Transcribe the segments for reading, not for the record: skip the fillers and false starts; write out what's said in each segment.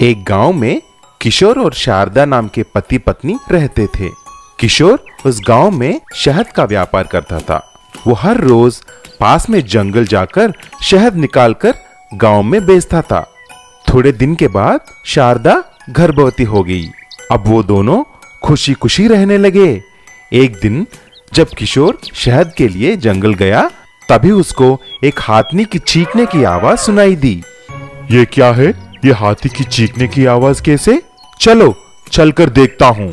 एक गांव में किशोर और शारदा नाम के पति पत्नी रहते थे। किशोर उस गांव में शहद का व्यापार करता था। वो हर रोज पास में जंगल जाकर शहद निकालकर गांव में बेचता था। थोड़े दिन के बाद शारदा गर्भवती हो गई। अब वो दोनों खुशी खुशी रहने लगे। एक दिन जब किशोर शहद के लिए जंगल गया, तभी उसको एक हाथनी की चीखने की आवाज सुनाई दी। ये क्या है? ये हाथी की चीखने की आवाज कैसे? चलो चलकर देखता हूँ।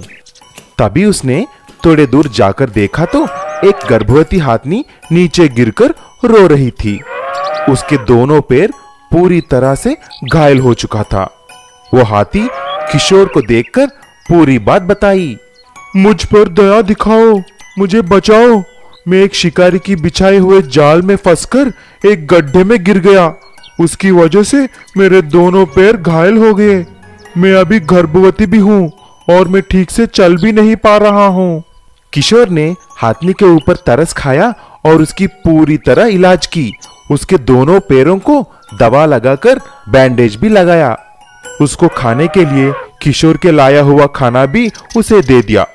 तभी उसने थोड़े दूर जाकर देखा तो एक गर्भवती हाथनी नीचे गिरकर रो रही थी। उसके दोनों पैर पूरी तरह से घायल हो चुका था। वो हाथी किशोर को देखकर पूरी बात बताई। मुझ पर दया दिखाओ, मुझे बचाओ। मैं एक शिकारी की बिछाए हुए जाल में फंसकर एक गड्ढे में गिर गया। उसकी वजह से मेरे दोनों पैर घायल हो गए। मैं अभी गर्भवती भी हूँ और मैं ठीक से चल भी नहीं पा रहा हूँ। किशोर ने हाथनी के ऊपर तरस खाया और उसकी पूरी तरह इलाज की। उसके दोनों पैरों को दवा लगाकर बैंडेज भी लगाया। उसको खाने के लिए किशोर के लाया हुआ खाना भी उसे दे दिया।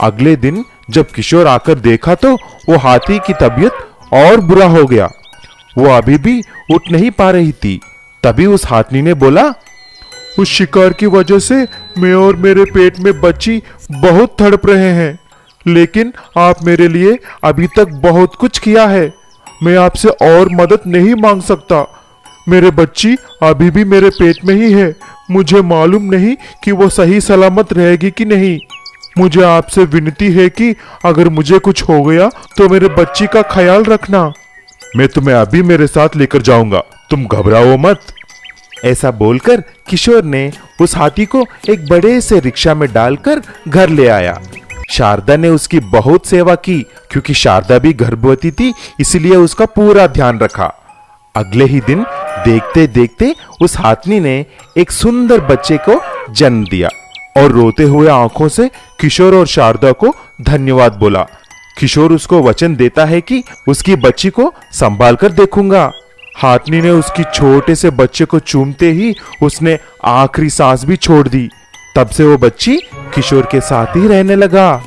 अगले दिन जब किशोर आकर देखा तो वो हाथी की तबीयत और बुरा हो गया। वो अभी भी उठ नहीं पा रही थी। तभी उस हाथनी ने बोला, उस शिकार की वजह से मैं और मेरे पेट में बच्ची बहुत तड़प रहे हैं, लेकिन आप मेरे लिए अभी तक बहुत कुछ किया है। मैं आपसे और मदद नहीं मांग सकता। मेरे बच्ची अभी भी मेरे पेट में ही है। मुझे मालूम नहीं कि वो सही सलामत रहेगी कि नहीं। मुझे आपसे विनती है कि अगर मुझे कुछ हो गया तो मेरे बच्ची का ख्याल रखना। मैं तुम्हें अभी मेरे साथ लेकर जाऊंगा, तुम घबराओ मत। ऐसा बोलकर किशोर ने उस हाथी को एक बड़े से रिक्शा में डालकर घर ले आया। शारदा ने उसकी बहुत सेवा की, क्योंकि शारदा भी गर्भवती थी, इसलिए उसका पूरा ध्यान रखा। अगले ही दिन देखते देखते उस हाथनी ने एक सुंदर बच्चे को जन्म दिया और रोते हुए आंखों से किशोर और शारदा को धन्यवाद बोला। किशोर उसको वचन देता है कि उसकी बच्ची को संभाल कर देखूंगा। हाथनी ने उसकी छोटे से बच्चे को चूमते ही उसने आखिरी सांस भी छोड़ दी। तब से वो बच्ची किशोर के साथ ही रहने लगा।